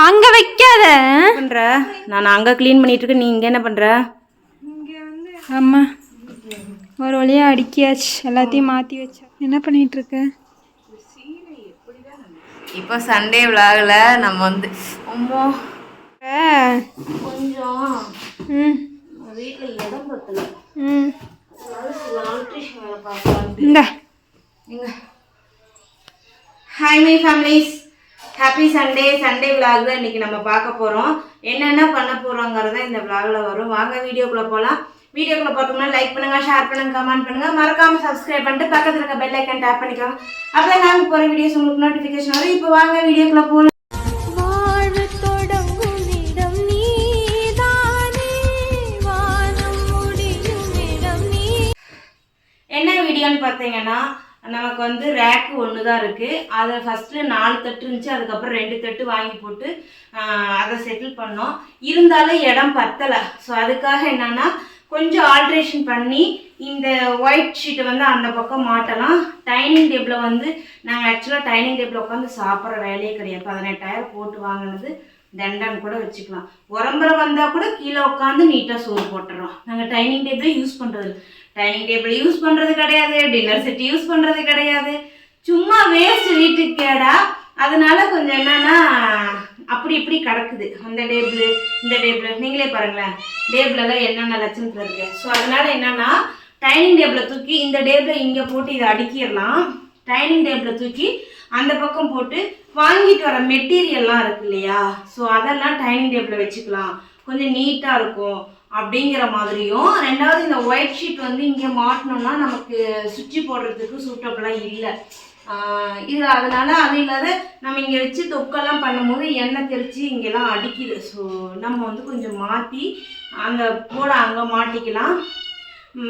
அங்க வைக்காத பண்ற. நான் அங்க க்ளீன் பண்ணிட்டு இருக்கேன், நீ இங்க என்ன பண்ற? அம்மா ஒரு வழியா அடுக்கியாச்சு, எல்லாத்தையும் மாத்தி வச்சா. என்ன பண்ணிட்டு இருக்க? இப்போ சண்டே விலாகில் நம்ம வந்து கொஞ்சம் வீட்டில் இடம் பத்தல. Hi my families, happy Sunday. Sunday vlog தான் இன்றைக்கி நம்ம பார்க்க போகிறோம். என்னென்ன பண்ண போகிறோங்கிறத இந்த விலாகில் வரும். வாங்க வீடியோக்குள்ளே போகலாம். வீடியோக்குள்ளே பார்த்தோம்னா லைக் பண்ணுங்கள், ஷேர் பண்ணுங்கள், கமெண்ட் பண்ணுங்கள், மறக்காமல் சப்ஸ்கிரைப் பண்ணிட்டு பக்கத்தில் இருக்க பெல் ஐக்கன் டேப் பண்ணிக்கோங்க. அப்போ நாங்கள் போகிற வீடியோஸ் உங்களுக்கு நோட்டிஃபிகேஷன் வரும். இப்போ வாங்க வீடியோக்குள்ளே போகலாம். என்ன வீடியோன்னு பார்த்தீங்கன்னா, நமக்கு வந்து ரேக்கு ஒன்று தான் இருக்குது. அதை ஃபஸ்ட்டு 4 தட்டு இருந்துச்சு, அதுக்கப்புறம் 2 தட்டு வாங்கி போட்டு அதை செட்டில் பண்ணோம். இருந்தாலும் இடம் பத்தலை. ஸோ அதுக்காக என்னென்னா கொஞ்சம் ஆல்ட்ரேஷன் பண்ணி இந்த ஒயிட் ஷீட்டை வந்து அந்த பக்கம் மாட்டலாம். டைனிங் டேபிளில் வந்து நாங்கள் ஆக்சுவலாக டைனிங் டேபிளில் உட்காந்து சாப்பிட்ற வேலையே கிடையாது. 18,000 போட்டு வாங்கினது. தண்டன் கூட வச்சுக்கலாம். உரம்பரை வந்தால் கூட கீழே உட்காந்து நீட்டாக சோறு போட்டுறோம். நாங்கள் டைனிங் டேபிளே யூஸ் பண்ணுறது, டைனிங் டேபிள் யூஸ் பண்ணுறது கிடையாது, டின்னர் செட் யூஸ் பண்ணுறது கிடையாது. சும்மா வேஸ்ட் வீட்டுக்கு கேடா. அதனால கொஞ்சம் என்னன்னா அப்படி இப்படி கிடக்குது. அந்த டேபிள் இந்த டேபிள் நீங்களே பாருங்களேன், டேபிளெல்லாம் என்னென்ன லட்சணத்தில் இருக்கு. ஸோ அதனால என்னன்னா டைனிங் டேபிளை தூக்கி இந்த டேபிளை இங்கே போட்டு இதை அடுக்கிடலாம். டைனிங் டேபிளை தூக்கி அந்த பக்கம் போட்டு வாங்கிட்டு வர மெட்டீரியல்லாம் இருக்கு இல்லையா, ஸோ அதெல்லாம் டைனிங் டேபிளில் வச்சுக்கலாம், கொஞ்சம் நீட்டாக இருக்கும் அப்படிங்கிற மாதிரியும். ரெண்டாவது இந்த ஒயிட் ஷீட் வந்து இங்கே மாட்டினோம்னா நமக்கு சுவிட்சு போடுறதுக்கு சூட்டபுளாக இல்லை இது. அதனால அது இல்லாத நம்ம இங்கே வச்சு தொக்கெல்லாம் பண்ணும்போது எண்ணெய் தெரிச்சு இங்கெல்லாம் அடிக்குது. ஸோ நம்ம வந்து கொஞ்சம் மாற்றி அந்த போட அங்கே மாட்டிக்கலாம்,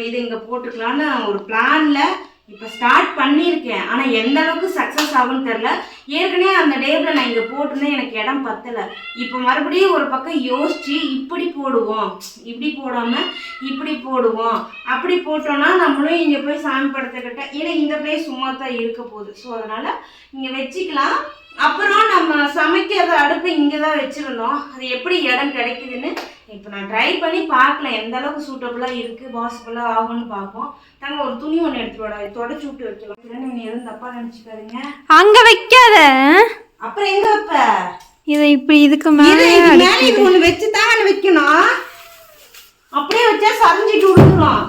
இது இங்கே போட்டுக்கலான்னு ஒரு பிளானில் இப்போ ஸ்டார்ட் பண்ணியிருக்கேன். ஆனால் எந்த அளவுக்கு சக்ஸஸ் ஆகும்னு தெரில. ஏற்கனவே அந்த டேபிளில் நான் இங்கே போட்டிருந்தேன், எனக்கு இடம் பத்தலை. இப்போ மறுபடியும் ஒரு பக்கம் யோசித்து இப்படி போடுவோம், இப்படி போடாமல் இப்படி போடுவோம், அப்படி போட்டோன்னா நம்மளும் இங்கே போய் சாமி படத்துக்கிட்ட, ஏன்னா இந்த பிளேஸ் சும்மா தான் இருக்க போகுது. ஸோ அதனால் இங்கே வச்சுக்கலாம். அப்புறம் நம்ம சமைக்கிறத அடுப்பு இங்கே தான் வச்சுருந்தோம். அது எப்படி இடம் கிடைக்குதுன்னு இப்போ நான் ட்ரை பண்ணி பார்க்கல, எந்த அளவுக்கு சூட்டபுளாக இருக்குது, பாசிபிளாக ஆகும்னு பார்ப்போம். தாங்க ஒரு துணி ஒன்று எடுத்துடா, தொடச்சி விட்டு வைக்கலாம். நீங்கள் எதுவும் தப்பாக நினச்சிக்காதீங்க. அங்கே வைக்காத. அப்புறம் எங்கே வைப்ப? இதை இப்படி இதுக்கு மேலே ஒன்று வச்சு தான் வைக்கணும். அப்படியே வச்சா சரிஞ்சிட்டு விட்டுரும்.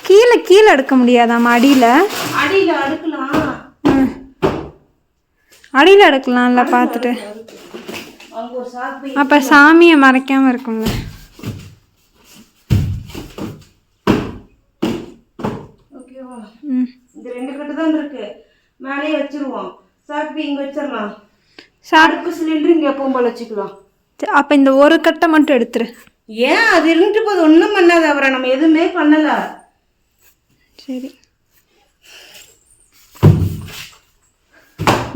கீழே கீழே எடுக்க முடியாதாம்மா? அடியில் அடியில் அடுக்கலாம். அடியில் எடுக்கலாம்ல பார்த்துட்டு. அப்போ சாமியை மறைக்காமல் இருக்கும்ல. ஓகேவா? இந்த 2 கட்டு தான் இருக்கு, மேலேயே வச்சிருவோம். சாக்கு இங்கே வச்சிடலாம். அடுப்பு சிலிண்டர் இங்கே எப்பவும் போல வச்சுக்கலாம். அப்போ இந்த ஒரு கட்டை மட்டும் எடுத்துரு. ஏன் அது இருந்துட்டு போது, ஒன்றும் பண்ணாது. அவரை நம்ம எதுவுமே பண்ணலை. சரி,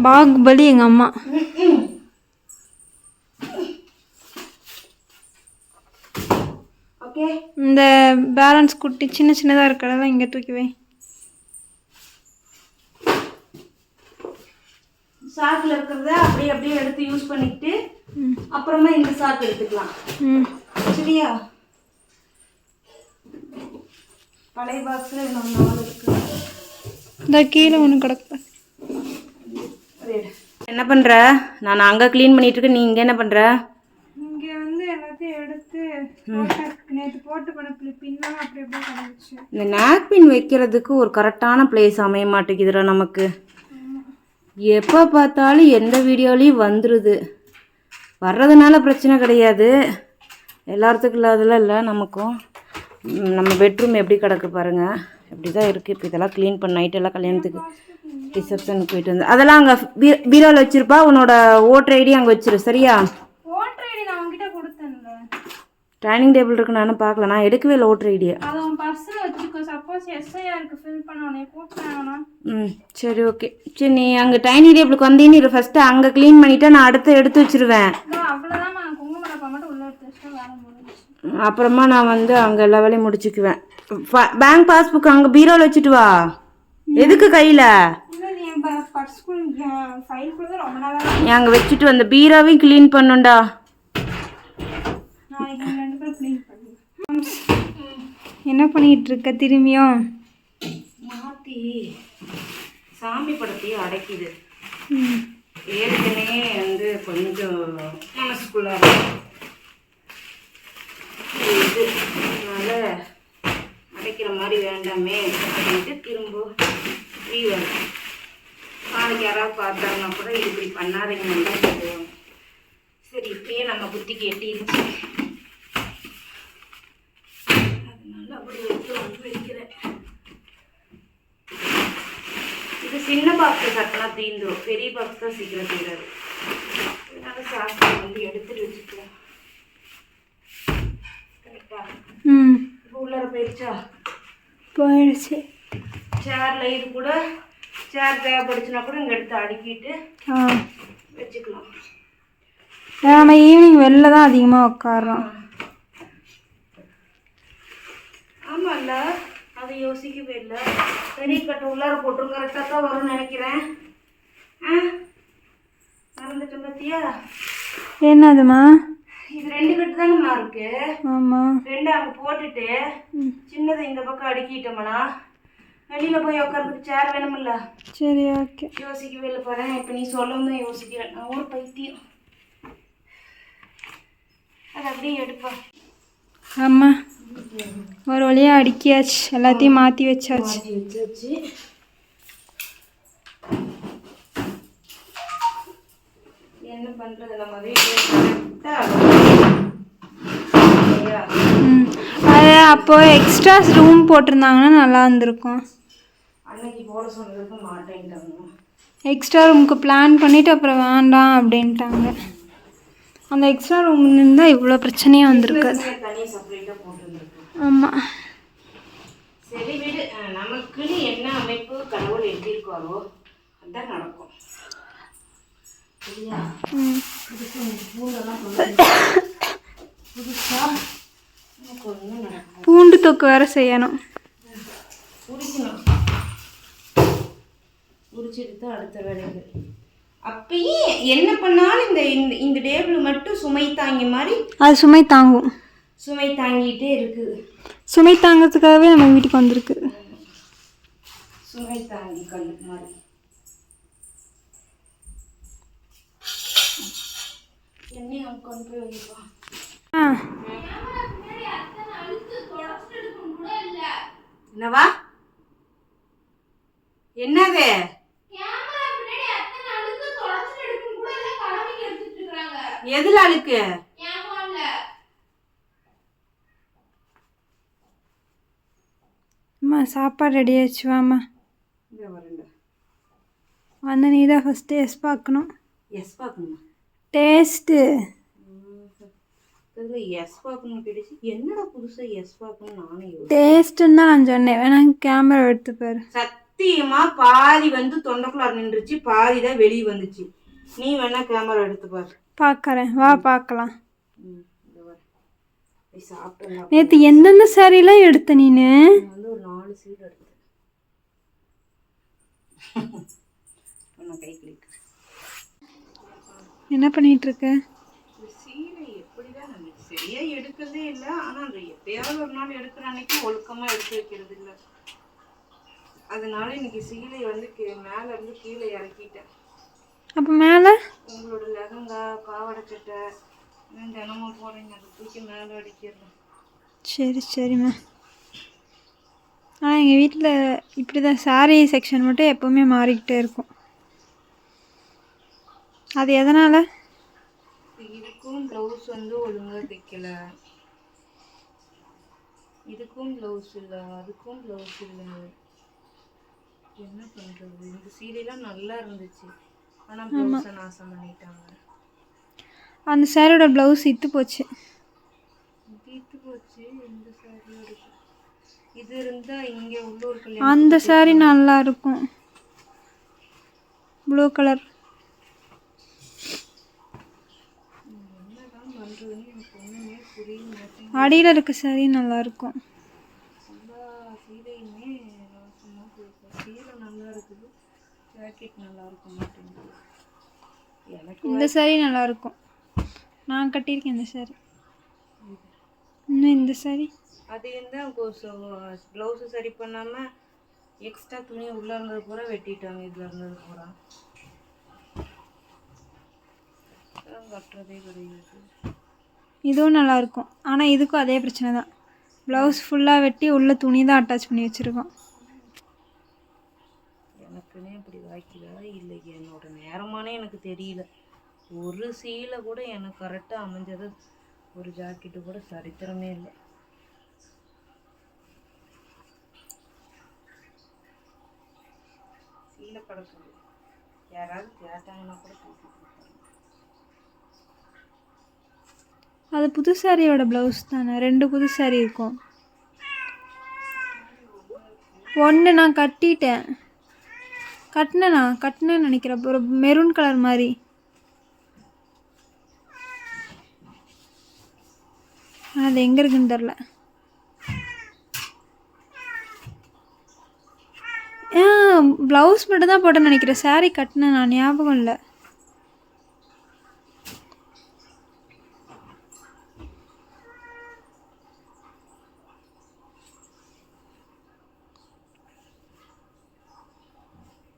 பாகுபலி எங்கள் அம்மா. ஓகே, இந்த பேலன்ஸ் குட்டி சின்ன சின்னதாக இருக்கிறதெல்லாம் இங்கே தூக்கி வை. சாக்கில் இருக்கிறத அப்படியே அப்படியே எடுத்து யூஸ் பண்ணிக்கிட்டு அப்புறமா இந்த சாக்கு எடுத்துக்கலாம். சரியா? பழைய பாக்ஸில் இன்னும் 4 இருக்கு. இந்த கீழே ஒன்று கிடக்கு. என்ன பண்ணுற? நான் அங்கே க்ளீன் பண்ணிட்டு இருக்கேன், நீ இங்கே என்ன பண்ணுற? இங்கே வந்து எல்லாத்தையும் எடுத்து நேற்று போட்டு பண்ண பின்னா அப்படி எப்படி கிடந்துச்சு. இந்த நாப்கின் வைக்கிறதுக்கு ஒரு கரெக்டான பிளேஸ் அமைய மாட்டேங்குதுடா நமக்கு. எப்போ பார்த்தாலும் எந்த வீடியோலையும் வந்துடுது. வர்றதுனால பிரச்சனை கிடையாது, எல்லாத்துக்கும் இல்லாதெல்லாம் இல்லை. நமக்கும் நம்ம பெட்ரூம் எப்படி கிடக்கு பாருங்கள், இப்படி தான் இருக்குது. இப்போ இதெல்லாம் க்ளீன் பண்ண நைட்டெல்லாம் கல்யாணத்துக்கு ரிசப்ஷனுக்கு போயிட்டு வந்து அதெல்லாம் அங்கே பீரோவில் வச்சுருப்பா. உன்னோட ஓட்டர் ஐடி அங்கே வச்சிரு. சரியா? ஓட்டர் ஐடி நான் உங்ககிட்ட கொடுத்தேன்ல. டைனிங் டேபிள் இருக்கு, நானும் பார்க்கல, நான் எடுக்கவே இல்லை ஓட்டர் ஐடியை. அதை உன் பர்ஸில் வச்சுக்கோ. சப்போஸ் எஸ்ஐஆருக்கு ஃபில் பண்ண கூப்பிட்டாங்கன்னா. சரி ஓகே. சரி, நீ அங்கே டைனிங் டேபிளுக்கு வந்தீன்னு ஃபஸ்ட்டு அங்கே க்ளீன் பண்ணிவிட்டு நான் அடுத்து எடுத்து வச்சுருவேன். அவ்வளோதான். நான் குங்கும டப்பா மட்டும் உள்ளே எடுத்து வச்சுட்டு வேலை முடிஞ்சிச்சு. அப்புறமா நான் வந்து அங்கே எல்லா வேலையும் முடிச்சுக்குவேன். பேங்க் பாஸ்புக் அங்கே பீரோவில் வச்சுட்டு வா. எதுக்கு கையில் அங்கே வச்சுட்டு வந்த பீரோவையும் க்ளீன் பண்ணுண்டா. என்ன பண்ணிட்டு இருக்க? திரும்பியும் மாற்றி சாமி படத்தையும் அடைக்குது. ஏற்கனவே வந்து கொஞ்சம் மனசுக்குள்ள இது அதனால் அடைக்கிற மாதிரி வேண்டாமே அப்படின்ட்டு திரும்ப லீவ் வரும். நாளைக்கு யாராவது பார்த்தாங்கன்னா கூட இது இப்படி பண்ணாதீங்கன்னு தான் சொல்லுவாங்க. சரி, இப்பயே நம்ம புத்திக்கு எட்டிருச்சு, அதனால அப்படி எடுத்து வந்து வைக்கிறேன். இது சின்ன பாக்ஸ் கட்டினா தீந்துடும், பெரிய பாக்ஸ் தான் சீக்கிரம் தீராது. அதனால சாஸ்திரம் வந்து எடுத்துட்டு வச்சுக்கலாம். கரெக்டா? இப்போ உள்ளார போயிடுச்சா? போயிடுச்சு. சேரில் இது கூட சேர் தேவைப்படுச்சுன்னா கூட இங்கே எடுத்து அடுக்கிட்டு வச்சுக்கலாம். நம்ம ஈவினிங் வெளில தான் அதிகமாக உட்காரோம். ஆமாம்ல, அதை யோசிக்கவே இல்லை. பெரிய கட்டை உள்ளார போட்டுரும், கரெக்டாக தான் வரும்னு நினைக்கிறேன். மறந்துட்டேன் பார்த்தியா? என்னதுமா? இது 2 கட்டு தானேம்மா இருக்கு. ஆமாம், 2 அங்கே போட்டுட்டு சின்னதை இந்த பக்கம் அடுக்கிட்டோம்னா வெளியில் போய் உட்காரதுக்கு சேர் வேணுமில்ல. சரி, ஓகே. யோசிக்கவே இல்லை பாரு. இப்போ நீ சொல்லவும் தான் யோசிக்கிறேன். நான் ஒரு பைத்தியம். அது அப்படியே எடுப்பா. ஆமாம், ஒரு வழியாக அடுக்கியாச்சு, எல்லாத்தையும் மாற்றி வச்சாச்சு. என்ன பண்ணுறது, நம்ம வீட்டில் அது அப்போது எக்ஸ்ட்ரா ரூம் போட்டிருந்தாங்கன்னா நல்லா இருந்திருக்கும். அன்னைக்கு போட சொன்னதுக்கு மாட்டேன்ட்டாங்க. எக்ஸ்ட்ரா ரூமுக்கு பிளான் பண்ணிவிட்டு அப்புறம் வேண்டாம் அப்படின்ட்டாங்க. அந்த எக்ஸ்ட்ரா ரூம் இருந்தால் இவ்வளோ பிரச்சனையாக வந்திருக்காது. தனியாக செப்பரேட்டாக போட்டுருந்துருக்கோம். ஆமாம், சரி விடு. நமக்குன்னு என்ன அமைப்பு கடவுள் எழுதியிருக்காரோ அதுதான் நடக்கும். சரியா? புதுசாக நமக்கு ஒன்றும் நடக்கும். பூண்டு தொக்கு வேறு செய்யணும். உரிக்கணும். உரிச்சிட்டு தான் அடுத்த வேலைகள். அப்பயே என்ன பண்ணாலும் இந்த இந்த டேபிள் மட்டும் சுமை தாங்கி மாதிரி அது சுமை தாங்கும். சுமை தாங்கிட்டே இருக்குது. சுமை தாங்கிறதுக்காகவே நம்ம வீட்டுக்கு வந்திருக்கு. சுமை தாங்கி கல் மாதிரி. என்னையும் அவங்க கொண்டு போய் வைப்பா. என்னவா? என்னது? எதுல அழுக்கு? அம்மா, சாப்பாடு ரெடி ஆயிடுச்சு, வாம்மா. வந்து நீ தான் ஃபஸ்ட்டு எஸ் பார்க்கணும். எஸ் பார்க்கணுமா? டேஸ்ட்டு எஸ் பார்க்கணும் கிடைச்சி. என்னடா புதுசாக எஸ் பார்க்கணும் நானே டேஸ்ட்டுன்னு தான் நான் சொன்னேன். வேணா கேமரா எடுத்துப்பாரு. சத்தியமா பாதி வந்து தொண்டைக்குள்ளார நின்றுச்சு, பாதி தான் வெளியே வந்துச்சு. நீ வேணா கேமரா எடுத்துப்பாரு. பார்க்குறேன், வா பார்க்கலாம். சாப்பிட்டேன். நேற்று எந்தெந்த சாரீலாம் எடுத்த நீனு? வந்து ஒரு 4 சீட் எடுத்தேன். நான் கை கிளிக்கிறேன். என்ன பண்ணிகிட்ருக்க? சீரை எப்படிதான் நம்ம சரியாக எடுக்கிறதே இல்லை. ஆனால் அந்த எப்பயாவது ஒரு நாள் எடுக்கிற அன்னைக்கு ஒழுக்கமாக எடுத்து வைக்கிறது இல்லை. அதனால இன்னைக்கு சீலை வந்து மேலே இருந்து கீழே இறக்கிட்டேன். அப்போ மேலே உங்களோட லெஹங்கா பாவாடை சட்டை தினமும் போடுறீங்க, அதை தூக்கி மேலே அடிக்கிறேன். சரி சரிம்மா. ஆனால் எங்கள் வீட்டில் இப்படி தான் சாரீ செக்ஷன் மட்டும் எப்போவுமே மாறிக்கிட்டே இருக்கும். அது எதனால்? இதுக்கும் ப்ளவுஸ் வந்து ஒழுங்காக தைக்கல, இதுக்கும் ப்ளவுஸ் இல்லை, அதுக்கும் ப்ளவுஸ் இல்லை. என்ன பண்ணுறது? இந்த சீரியெல்லாம் நல்லா இருந்துச்சு, ஆனால் ப்ளவுஸை நாசம் பண்ணிட்டாங்க. அந்த சாரியோட ப்ளவுஸ் இத்து போச்சு. இத்து போச்சு. இந்த சாரியோட இது இருந்தால் இங்கே உள்ளூர் அந்த சாரி நல்லா இருக்கும், ப்ளூ கலர். என்னதான் பண்ணுறதுன்னு எனக்கு ஒன்றுமே புரிய மாட்டேங்குது. அடியில் இருக்க சாரி நல்லாயிருக்கும். எல்லா சீலையுமே சீலை நல்லா இருக்குது, ஜாக்கெட் நல்லா இருக்க மாட்டேங்குது. எனக்கு இந்த சாரி நல்லாயிருக்கும், நான் கட்டியிருக்கேன் இந்த சாரி. இன்னும் இந்த சாரி அது இருந்தால் ப்ளவுஸு சரி பண்ணாமல் எக்ஸ்ட்ரா துணி உள்ளே இருந்தது பூரா வெட்டிட்டாங்க. இதில் இருந்தது பூரா கட்டுறதே கிடையாது. இதுவும் நல்லாயிருக்கும், ஆனால் இதுக்கும் அதே பிரச்சனை தான். ப்ளவுஸ் ஃபுல்லாக வெட்டி உள்ள துணி தான் அட்டாச் பண்ணி வச்சுருக்கோம். எனக்குன்னே அப்படி வாய்க்குதா இல்லை என்னோட நேரமானே எனக்கு தெரியல. ஒரு சீலை கூட எனக்கு கரெக்டாக அமைஞ்சது ஒரு ஜாக்கெட்டு கூட சரித்திரமே இல்லை. சீலை கிடக்குது, யாராவது கேட்டாங்கன்னா கூட தூக்கி கொடுத்தாங்க. அது புது சாரியோட ப்ளவுஸ் தானே, 2 புது சாரி இருக்கும். ஒன்று நான் கட்டினேன்னு நினைக்கிறேன், ஒரு மெரூன் கலர் மாதிரி. அது எங்கே இருக்குன்னு தெரில. ப்ளவுஸ் மட்டும் தான் போட்டேன்னு நினைக்கிறேன், சாரீ கட்டினேன் நான், ஞாபகம் இல்லை.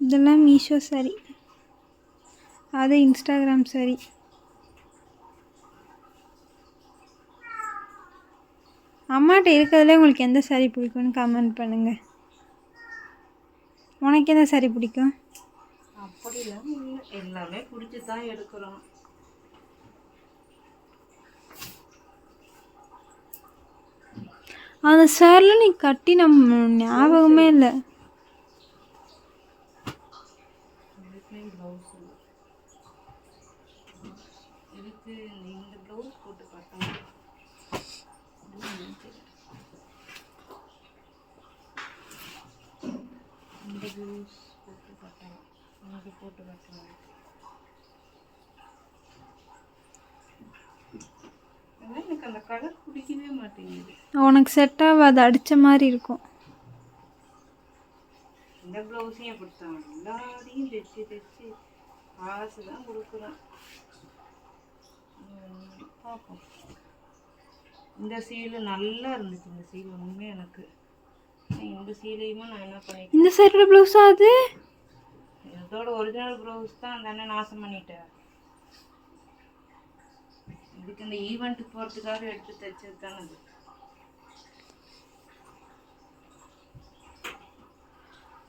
இதெல்லாம் மீஷோ சாரி, அது இன்ஸ்டாகிராம் சாரி. அம்மாட்ட இருக்கிறதுலே உங்களுக்கு எந்த சாரி பிடிக்கும்னு கமெண்ட் பண்ணுங்கள். உனக்கு எந்த சாரி பிடிக்கும்? அப்படிலாம் இல்லை, எல்லாமே பிடிச்சி தான் எடுக்கிறோம். அந்த சாரியில் நீ கட்டி நம்ம ஞாபகமே இல்லை. ப்ளவுஸ் இதுக்கு இந்த ப்ளவுஸ் போட்டு காட்டணும். இந்த ப்ளவுஸ் போட்டு காட்டணும், இங்கே போட்டு காட்டணும். எனக்கு அந்த கலர் பிடிக்கவே மாட்டேங்குது. உனக்கு செட் ஆகாது, அடித்த மாதிரி இருக்கும். இந்த ப்ளவுஸையும் கொடுத்தான், எல்லாத்தையும் தைச்சி காசு தான் கொடுக்குறான். பார்ப்போம். இந்த சீலை நல்லா இருந்துச்சு, இந்த சீலை ஒன்றுமே எனக்கு. இந்த சீலையுமே நான் என்ன பண்ணிட்டேன், இந்த சைடோட ப்ளவுஸா அது? இதோட ஒரிஜினல் ப்ளவுஸ் தான் தானே நாசம் பண்ணிட்டேன். இதுக்கு இந்த ஈவெண்ட்டுக்கு போகிறதுக்காக எடுத்து தைச்சது தானே அது.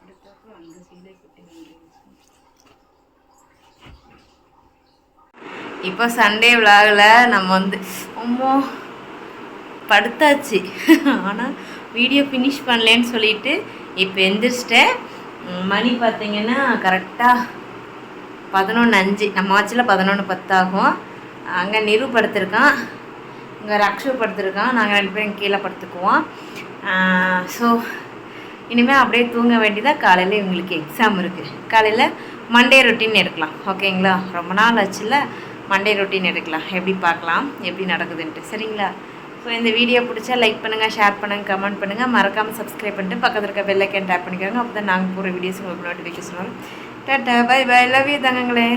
அடுத்தாப்புல அந்த சீலை கட்டி வந்து இப்போ சண்டே விலாகில் நம்ம வந்து ரொம்ப படுத்தாச்சு. ஆனால் வீடியோ ஃபினிஷ் பண்ணலேன்னு சொல்லிட்டு இப்போ எந்திரிச்சிட்டேன். மணி பார்த்திங்கன்னா கரெக்டாக 11:05, நம்ம ஆச்சில் 11:10 ஆகும். அங்கே நிரு படுத்திருக்கான், இங்கே ரக்ஷு படுத்திருக்கான், நாங்கள் 2 பேரும் கீழே படுத்துக்குவோம். ஸோ இனிமேல் அப்படியே தூங்க வேண்டியதாக. காலையில் இவங்களுக்கு எக்ஸாம் இருக்குது. காலையில் மண்டே ரொட்டீன் எடுக்கலாம், ஓகேங்களா? ரொம்ப நாள் ஆச்சுல, மண்டே ரொட்டீன் எடுக்கலாம், எப்படி பார்க்கலாம் எப்படி நடக்குதுன்ட்டு, சரிங்களா? ஸோ இந்த வீடியோ பிடிச்சா லைக் பண்ணுங்கள், ஷேர் பண்ணுங்கள், கமெண்ட் பண்ணுங்கள், மறக்காமல் சப்ஸ்கிரைப் பண்ணிட்டு பக்கத்தில் இருக்க பெல் ஐக்கான் டேப் பண்ணிக்கிறோங்க. அப்போ தான் நாங்கள் போகிற வீடியோஸ் உங்களுக்கு நோட்டிஃபிகேஷன் வரும். Tata, bye bye, love you தங்கங்களே.